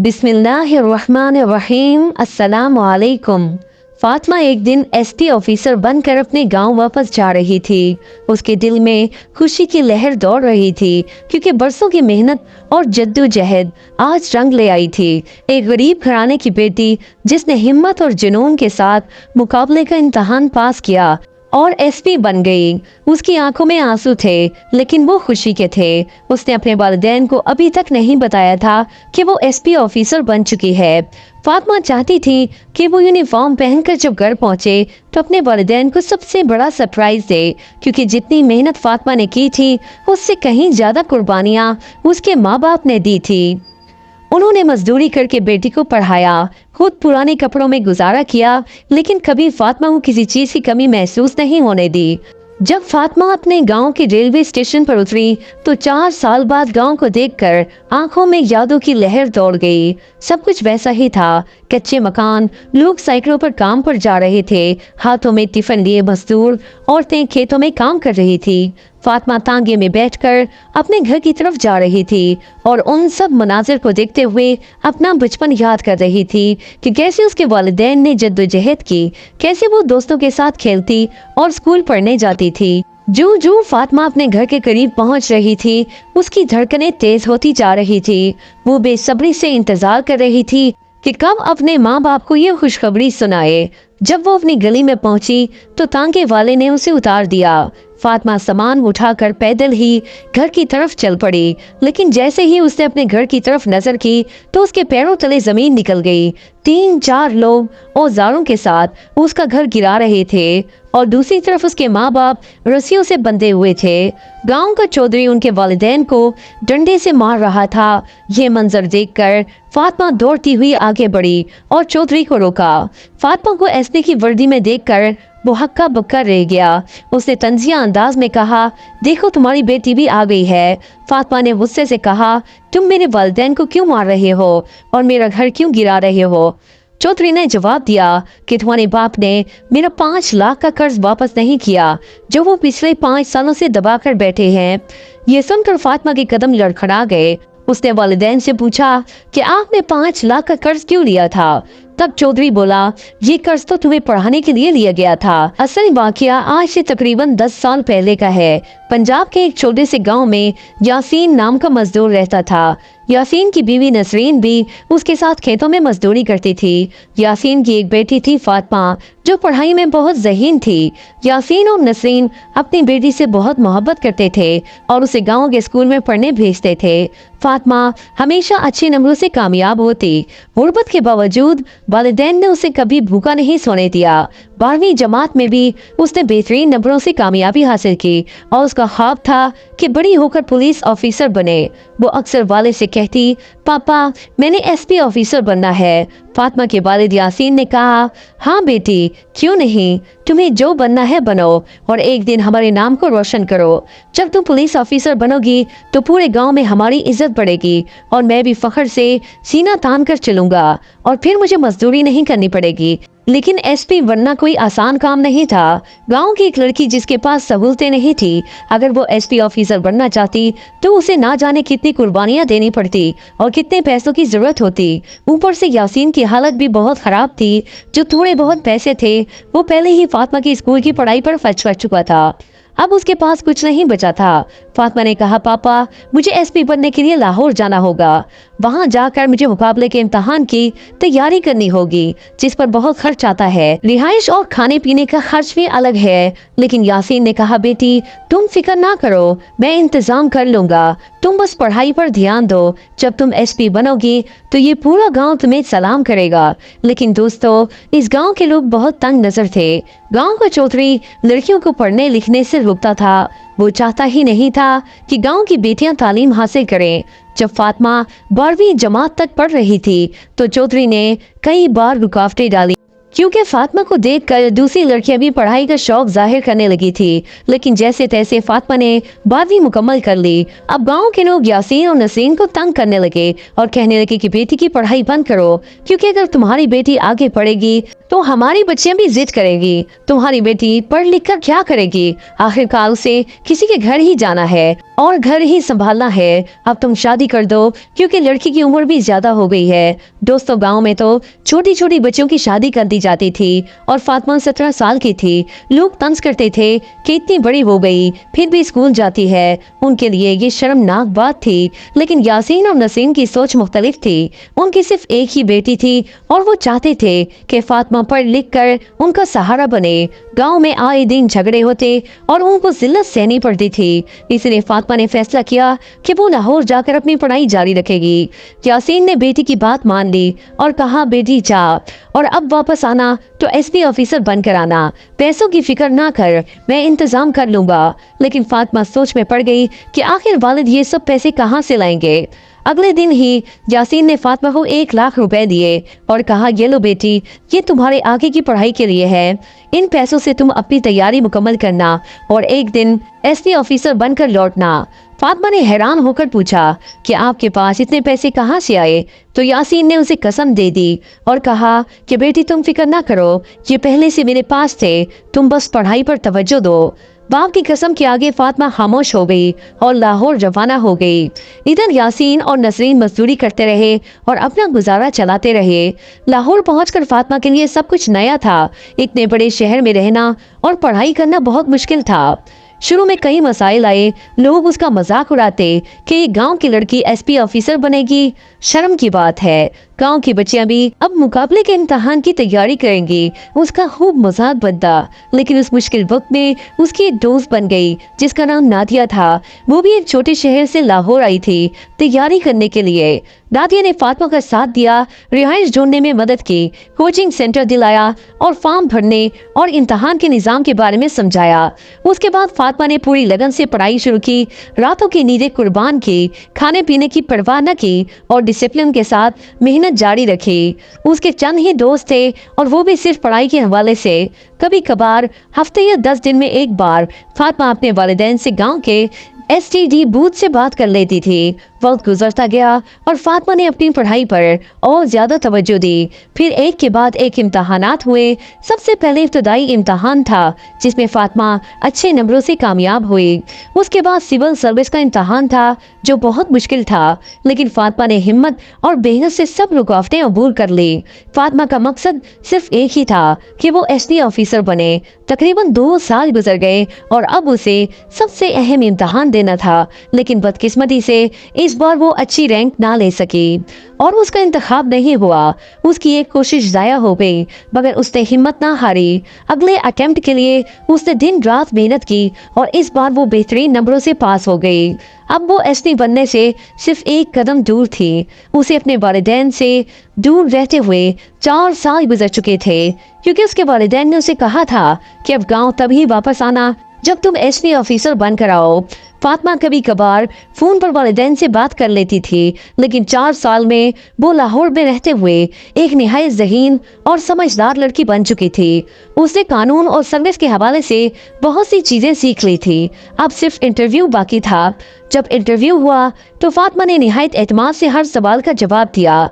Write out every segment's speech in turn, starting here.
बिस्मिल्लाहिर्रहमानिर्रहीम। अस्सलाम वालेकुम। फातिमा एक दिन एसपी ऑफिसर बनकर अपने गांव वापस जा रही थी। उसके दिल में खुशी की लहर दौड़ रही थी क्योंकि बरसों की मेहनत और जद्दोजहद आज रंग ले आई थी। एक गरीब घराने की बेटी जिसने हिम्मत और जुनून के साथ मुकाबले का इम्तहान पास किया और एसपी बन गई। उसकी आंखों में आंसू थे लेकिन वो खुशी के थे। उसने अपने वालिदैन को अभी तक नहीं बताया था कि वो एसपी ऑफिसर बन चुकी है। फातिमा चाहती थी कि वो यूनिफॉर्म पहनकर जब घर पहुंचे तो अपने वालिदैन को सबसे बड़ा सरप्राइज दे, क्योंकि जितनी मेहनत फातिमा ने की थी उससे कहीं ज्यादा कुर्बानियां उसके माँ बाप ने दी थी। उन्होंने मजदूरी करके बेटी को पढ़ाया, खुद पुराने कपड़ों में गुजारा किया, लेकिन कभी फातिमा को किसी चीज की कमी महसूस नहीं होने दी। जब फातिमा अपने गांव के रेलवे स्टेशन पर उतरी तो 4 साल बाद गांव को देखकर आंखों में यादों की लहर दौड़ गई। सब कुछ वैसा ही था, कच्चे मकान, लोग साइकिलों पर काम पर जा रहे थे, हाथों में टिफिन लिए मजदूर, औरतें खेतों में काम कर रही थी। फातिमा तांगे में बैठकर अपने घर की तरफ जा रही थी और उन सब मनाजिर को देखते हुए अपना बचपन याद कर रही थी कि कैसे उसके वालिदैन ने जद्दोजहद की, कैसे वो दोस्तों के साथ खेलती और स्कूल पढ़ने जाती थी। जो जो फातिमा अपने घर के करीब पहुंच रही थी उसकी धड़कनें तेज होती जा रही थी। वो बेसब्री से इंतजार कर रही थी कि कब अपने माँ बाप को ये खुशखबरी सुनाए। जब वो अपनी गली में पहुंची तो तांगे वाले ने उसे उतार दिया। फातिमा सामान उठाकर पैदल ही घर की तरफ चल पड़ी, लेकिन जैसे ही उसने अपने घर की तरफ नजर की तो उसके पैरों तले जमीन निकल गई। 3-4 लोग औजारों के साथ उसका घर गिरा रहे थे और दूसरी तरफ उसके माँ बाप रस्सियों से बंधे हुए थे। गांव का चौधरी उनके वालिदैन को डंडे से मार रहा था। ये मंजर देखकर फातिमा दौड़ती हुई आगे बढ़ी और चौधरी को रोका। फातिमा को एसपी की वर्दी में देखकर वो हक्का बक्का रह गया। उसने तंजिया अंदाज में कहा, देखो तुम्हारी बेटी भी आ गई है। फातिमा ने गुस्से से कहा, तुम मेरे वालिदैन को क्यों मार रहे हो और मेरा घर क्यों गिरा रहे हो? चौधरी ने जवाब दिया कि तुम्हारे बाप ने मेरा 5 लाख का कर्ज वापस नहीं किया जो वो पिछले 5 सालों से दबा कर बैठे हैं। ये सुनकर फातिमा के कदम लड़खड़ा गए। उसने वालिदैन से पूछा कि आपने 5 लाख का कर्ज क्यों लिया था? तब चौधरी बोला, ये कर्ज तो तुम्हें पढ़ाने के लिए लिया गया था। असल वाकया आज से तकरीबन 10 साल पहले का है। पंजाब के एक छोटे से गांव में यासीन नाम का मजदूर रहता था। यासीन की बीवी नसरीन भी उसके साथ खेतों में मजदूरी करती थी। यासीन की एक बेटी थी फातिमा जो पढ़ाई में बहुत ज़हीन थी। यासीन और नसरीन अपनी बेटी से बहुत मोहब्बत करते थे और उसे गांव के स्कूल में पढ़ने भेजते थे। फातिमा हमेशा अच्छे नंबरों से कामयाब होती। गुर्बत के बावजूद वालिदैन ने उसे कभी भूखा नहीं सोने दिया। 12वीं जमात में भी उसने बेहतरीन नंबरों से कामयाबी हासिल की और उसका ख्वाब था कि बड़ी होकर पुलिस ऑफिसर बने। वो अक्सर वालिद से कहती, पापा मैंने एसपी ऑफिसर बनना है। फातिमा के वालिद यासीन ने कहा, हाँ बेटी क्यों नहीं, तुम्हें जो बनना है बनो और एक दिन हमारे नाम को रोशन करो। जब तुम पुलिस ऑफिसर बनोगी तो पूरे गांव में हमारी इज्जत बढ़ेगी और मैं भी फख्र से सीना तान कर चलूंगा और फिर मुझे मजदूरी नहीं करनी पड़ेगी। लेकिन एसपी बनना कोई आसान काम नहीं था। गांव की एक लड़की जिसके पास सहूलतें नहीं थी, अगर वो एसपी ऑफिसर बनना चाहती तो उसे ना जाने कितनी कुर्बानियां देनी पड़ती और कितने पैसों की जरूरत होती। ऊपर से यासीन की हालत भी बहुत खराब थी। जो थोड़े बहुत पैसे थे वो पहले ही फातिमा की स्कूल की पढ़ाई पर खर्च कर चुका था। अब उसके पास कुछ नहीं बचा था। फातिमा ने कहा, पापा मुझे एसपी बनने के लिए लाहौर जाना होगा। वहां जाकर मुझे मुकाबले के इम्तहान की तैयारी करनी होगी जिस पर बहुत खर्च आता है। रिहाइश और खाने पीने का खर्च भी अलग है। लेकिन यासीन ने कहा, बेटी तुम फिक्र ना करो, मैं इंतजाम कर लूंगा, तुम बस पढ़ाई पर ध्यान दो। जब तुम एसपी बनोगी तो ये पूरा गांव तुम्हें सलाम करेगा। लेकिन दोस्तों इस गांव के लोग बहुत तंग नजर थे। गांव का चौधरी लड़कियों को पढ़ने लिखने से रोकता था। वो चाहता ही नहीं था कि गांव की बेटियां तालीम हासिल करें। जब फातिमा 12वीं जमात तक पढ़ रही थी तो चौधरी ने कई बार रुकावटें डाली, क्योंकि फातिमा को देखकर दूसरी लड़कियां भी पढ़ाई का शौक जाहिर करने लगी थी। लेकिन जैसे तैसे फातिमा ने 12वीं मुकम्मल कर ली। अब गांव के लोग यासीन और नसीन को तंग करने लगे और कहने लगे कि बेटी की पढ़ाई बंद करो, क्योंकि अगर तुम्हारी बेटी आगे पढ़ेगी तो हमारी बच्चियां भी जिद करेंगी, तुम्हारी बेटी पढ़ लिख कर क्या करेगी, आखिरकार उसे किसी के घर ही जाना है और घर ही संभालना है। अब तुम शादी कर दो, क्योंकि लड़की की उम्र भी ज्यादा हो गई है। दोस्तों, गांव में तो छोटी छोटी बच्चियों की शादी कर दी जाती थी और फातिमा 17 साल की थी। लोग तंज करते थे कि इतनी बड़ी हो गई फिर भी स्कूल जाती है। उनके लिए ये शर्मनाक बात थी, लेकिन यासीन और नसीम की सोच मुख्तलिफ थी। उनकी सिर्फ एक ही बेटी थी और वो चाहते थे कि फातिमा पढ़ लिख कर उनका सहारा बने। गांव में आए दिन झगड़े होते और उनको जिल्लत सहनी पड़ती थी, इसलिए फातिमा ने फैसला किया कि वो लाहौर जाकर अपनी पढ़ाई जारी रखेगी। यासीन ने बेटी की बात मान ली और कहा, बेटी जा और अब वापस आना तो एसपी ऑफिसर बनकर आना, पैसों की फिक्र ना कर, मैं इंतजाम कर लूंगा। लेकिन फातिमा सोच में पड़ गई कि आखिर वालिद ये सब पैसे कहाँ से लाएंगे। अगले दिन ही यासीन ने फातिमा को 1 लाख रुपए दिए और कहा, ये लो बेटी, ये तुम्हारे आगे की पढ़ाई के लिए है। इन पैसों से तुम अपनी तैयारी मुकम्मल करना और एक दिन एसपी ऑफिसर बनकर लौटना। फातिमा ने हैरान होकर पूछा कि आपके पास इतने पैसे कहाँ से आए? तो यासीन ने उसे कसम दे दी और कहा कि बेटी तुम फिक्र ना करो, ये पहले से मेरे पास थे, तुम बस पढ़ाई पर तवज्जो दो। बाप की कसम के आगे फातिमा खामोश हो गई और लाहौर रवाना हो गई। इधर यासीन और नसरीन मजदूरी करते रहे और अपना गुजारा चलाते रहे। लाहौर पहुंचकर फातिमा के लिए सब कुछ नया था। इतने बड़े शहर में रहना और पढ़ाई करना बहुत मुश्किल था। शुरू में कई मसाइल आए, लोग उसका मजाक उड़ाते कि गांव की लड़की एसपी ऑफिसर बनेगी, शर्म की बात है। गांव की बच्चियां भी अब मुकाबले के इम्तहान की तैयारी करेंगी, उसका खूब मजाक बनता। लेकिन उस मुश्किल वक्त में उसकी एक दोस्त बन गई जिसका नाम नादिया था। वो भी एक छोटे शहर से लाहौर आई थी तैयारी करने के लिए। नादिया ने फातिमा का साथ दिया, रिहाइश ढूंढने में मदद की, कोचिंग सेंटर दिलाया और फॉर्म भरने और इम्तहान के निज़ाम के बारे में समझाया। उसके बाद फातिमा ने पूरी लगन से पढ़ाई शुरू की, रातों की नींदें कुर्बान की, खाने पीने की परवाह न की और डिसिप्लिन के साथ मेहनत जारी रखी। उसके चंद ही दोस्त थे और वो भी सिर्फ पढ़ाई के हवाले से। कभी कभार हफ्ते या 10 दिन में एक बार फातिमा अपने वालिदैन से गांव के एसटीडी बूथ से बात कर लेती थी। वक्त गुजरता गया और फातिमा ने अपनी पढ़ाई पर और ज्यादा तवज्जो दी। फिर एक के बाद एक इम्तहानात हुए। सबसे पहले इब्तदाई इम्तहान था जिसमें फातिमा अच्छे नंबरों से कामयाब हुई। उसके बाद सिविल सर्विस का इम्तहान था जो बहुत मुश्किल था, लेकिन फातिमा ने हिम्मत और मेहनत से सब रुकावटें अबूर कर ली। फातिमा का मकसद सिर्फ एक ही था कि वो एसपी ऑफिसर बने। तकरीबन 2 साल गुजर गए और अब उसे सबसे अहम इम्तहान देना था, लेकिन बदकिस्मती से इस बार वो अच्छी रैंक ना ले सकी और उसका इंतखाब नहीं हुआ। उसकी एक कोशिश जाया हो गई, मगर उसने हिम्मत ना हारी। अगले अटेम्प्ट के लिए उसने दिन रात मेहनत की और इस बार वो बेहतरीन नंबरों से पास हो गई। अब वो एसपी बनने से सिर्फ एक कदम दूर थी। उसे अपने वालिदैन से दूर रहते हुए 4 साल गुजर चुके थे, क्योंकि उसके वालिदैन ने उसे कहा था कि अब गांव तभी वापस आना जब तुम एसपी ऑफिसर बनकर आओ। फातिमा कभी कभार फोन पर वालिदैन से बात कर लेती थी, लेकिन 4 साल में वो लाहौर में रहते हुए एक निहायत ज़हीन और समझदार लड़की बन चुकी थी। उसने कानून और सर्विस के हवाले से बहुत सी चीजें सीख ली थी। अब सिर्फ इंटरव्यू बाकी था। जब इंटरव्यू हुआ तो फातिमा ने निहायत एतमाद से हर सवाल का जवाब दिया।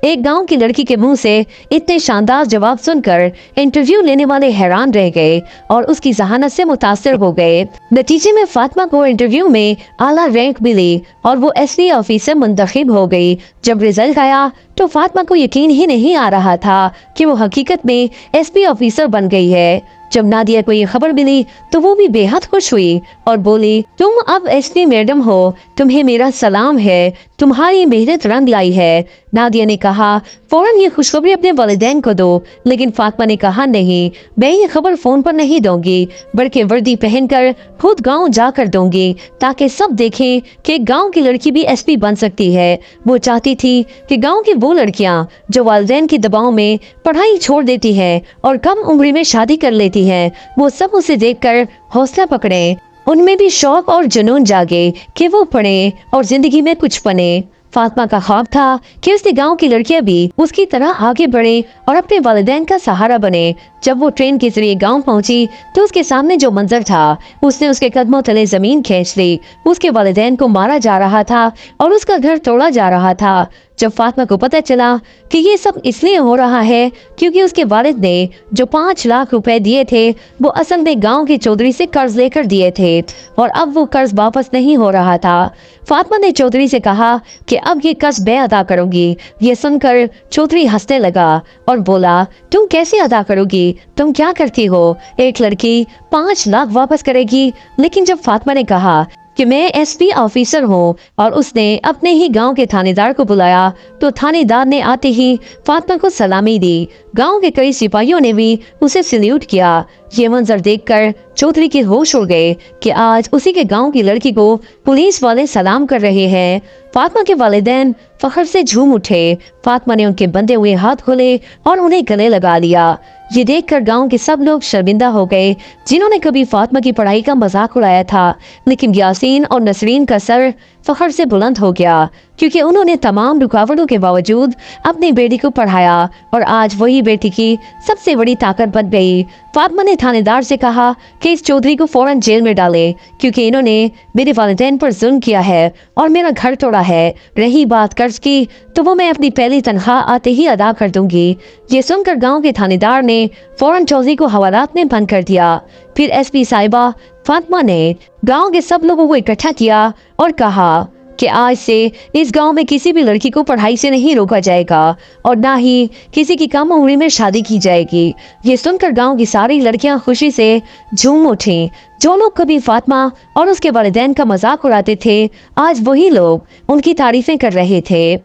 एक गांव की लड़की के मुंह से इतने शानदार जवाब सुनकर इंटरव्यू लेने वाले हैरान रह गए और उसकी जहानत से मुतासिर हो गए। नतीजे में फातिमा को इंटरव्यू में आला रैंक मिली और वो एसपी ऑफिसर मुंतखब हो गई। जब रिजल्ट आया तो फातिमा को यकीन ही नहीं आ रहा था कि वो हकीकत में एसपी ऑफिसर बन गई है। जब नादिया को ये खबर मिली तो वो भी बेहद खुश हुई और बोली, तुम अब एसपी मैडम हो, तुम्हें मेरा सलाम है, तुम्हारी मेहनत रंग लाई है। नादिया ने कहा, फौरन ये खुशखबरी अपने वालिदैन को दो, लेकिन फातिमा ने कहा, नहीं, मैं ये खबर फोन पर नहीं दूंगी, बल्कि वर्दी पहनकर खुद गांव जाकर दूंगी, ताकि सब देखें कि गांव की लड़की भी एसपी बन सकती है। वो चाहती थी कि गांव की वो लड़कियां जो वालिदैन के दबाव में पढ़ाई छोड़ देती हैं और कम उम्र में शादी कर लेती हैं, वो सब उसे देखकर हौसला पकड़े, उनमें भी शौक और जुनून जागे कि वो पढ़े और जिंदगी में कुछ बने। फातिमा का ख्वाब था कि उसके गांव की लड़कियां भी उसकी तरह आगे बढ़े और अपने वालिदैन का सहारा बने। जब वो ट्रेन के जरिए गांव पहुंची तो उसके सामने जो मंजर था, उसने उसके कदमों तले जमीन खींच ली। उसके वालिदैन को मारा जा रहा था और उसका घर तोड़ा जा रहा था। जब फातिमा को पता चला कि ये सब इसलिए हो रहा है क्योंकि उसके वालिद ने जो 5 लाख रुपए दिए थे वो असल में गांव के चौधरी से कर्ज लेकर दिए थे और अब वो कर्ज वापस नहीं हो रहा था। फातिमा ने चौधरी से कहा कि अब ये कर्ज मैं अदा करूंगी। ये सुनकर चौधरी हंसने लगा और बोला, तुम कैसे अदा करोगी? तुम क्या करती हो? एक लड़की 5 लाख वापस करेगी? लेकिन जब फातिमा ने कहा कि मैं एसपी ऑफिसर हूँ और उसने अपने ही गांव के थानेदार को बुलाया तो थानेदार ने आते ही फातिमा को सलामी दी। गांव के कई सिपाहियों ने भी उसे सल्यूट किया। ये मंजर देखकर चौधरी के होश उड़ गए कि आज उसी के गांव की लड़की को पुलिस वाले सलाम कर रहे हैं। फातिमा के वालिदैन फख्र से झूम उठे। फातिमा ने उनके बंधे हुए हाथ खोले और उन्हें गले लगा लिया। ये देखकर गांव के सब लोग शर्मिंदा हो गए जिन्होंने कभी फातिमा की पढ़ाई का मजाक उड़ाया था। लेकिन यासीन और नसरीन का सर फख्र से बुलंद हो गया क्योंकि उन्होंने तमाम रुकावटों के बावजूद अपनी बेटी को पढ़ाया और आज वही बेटी की सबसे बड़ी ताकत बन गई। फातिमा ने थानेदार से कहा कि इस चौधरी को फौरन जेल में डाले क्योंकि इन्होंने मेरे वालिदैन पर जुल्म किया है और मेरा घर तोड़ा है। रही बात कर्ज की तो वो मैं अपनी पहली तनख्वाह आते ही अदा कर दूंगी। ये सुनकर गांव के थानेदार ने फौरन चौधरी को हवालात में बंद कर दिया। फिर एसपी साहिबा फातिमा ने गांव के सब लोगों को इकट्ठा किया और कहा कि आज से इस गांव में किसी भी लड़की को पढ़ाई से नहीं रोका जाएगा और ना ही किसी की कम उम्र में शादी की जाएगी। ये सुनकर गांव की सारी लड़कियां खुशी से झूम उठी। जो लोग कभी फातिमा और उसके वालिदैन का मजाक उड़ाते थे आज वही लोग उनकी तारीफें कर रहे थे।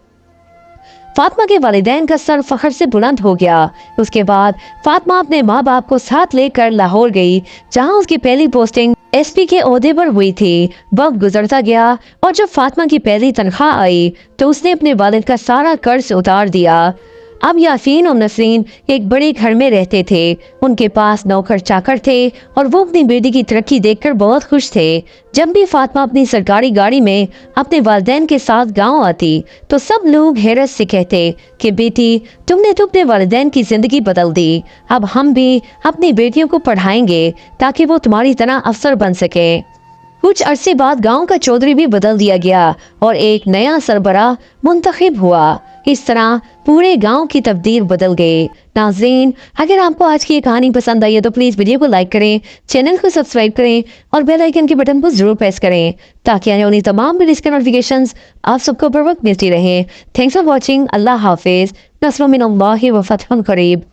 फातिमा के वालिदैन का सर फख्र से बुलंद हो गया। उसके बाद फातिमा अपने माँ बाप को साथ लेकर लाहौर गई जहाँ उसकी पहली पोस्टिंग एसपी के ओहदे पर हुई थी। वक्त गुजरता गया और जब फातिमा की पहली तनख्वाह आई तो उसने अपने वालिद का सारा कर्ज उतार दिया। अब यासीन और नसरीन एक बड़े घर में रहते थे। उनके पास नौकर चाकर थे और वो अपनी बेटी की तरक्की देखकर बहुत खुश थे। जब भी फातिमा अपनी सरकारी गाड़ी में अपने वालिदैन के साथ गांव आती तो सब लोग हैरत से कहते कि बेटी तुमने तो अपने वालिदैन की जिंदगी बदल दी। अब हम भी अपनी बेटियों को पढ़ाएंगे ताकि वो तुम्हारी तरह अफसर बन सके। कुछ अरसे बाद गांव का चौधरी भी बदल दिया गया और एक नया सरबराह मुंतखब हुआ। इस तरह पूरे गांव की तकदीर बदल गई। नाज़रीन, अगर आपको आज की ये कहानी पसंद आई है तो प्लीज़ वीडियो को लाइक करें, चैनल को सब्सक्राइब करें और बेल आइकन के बटन को जरूर प्रेस करें ताकि आने वाली तमाम वीडियोज़ के नोटिफिकेशंस आप सबको बर वक्त मिलती रहे। Thanks for watching. अल्लाह हाफिज़। नस्रुम मिनल्लाहि व फतहुन करीब।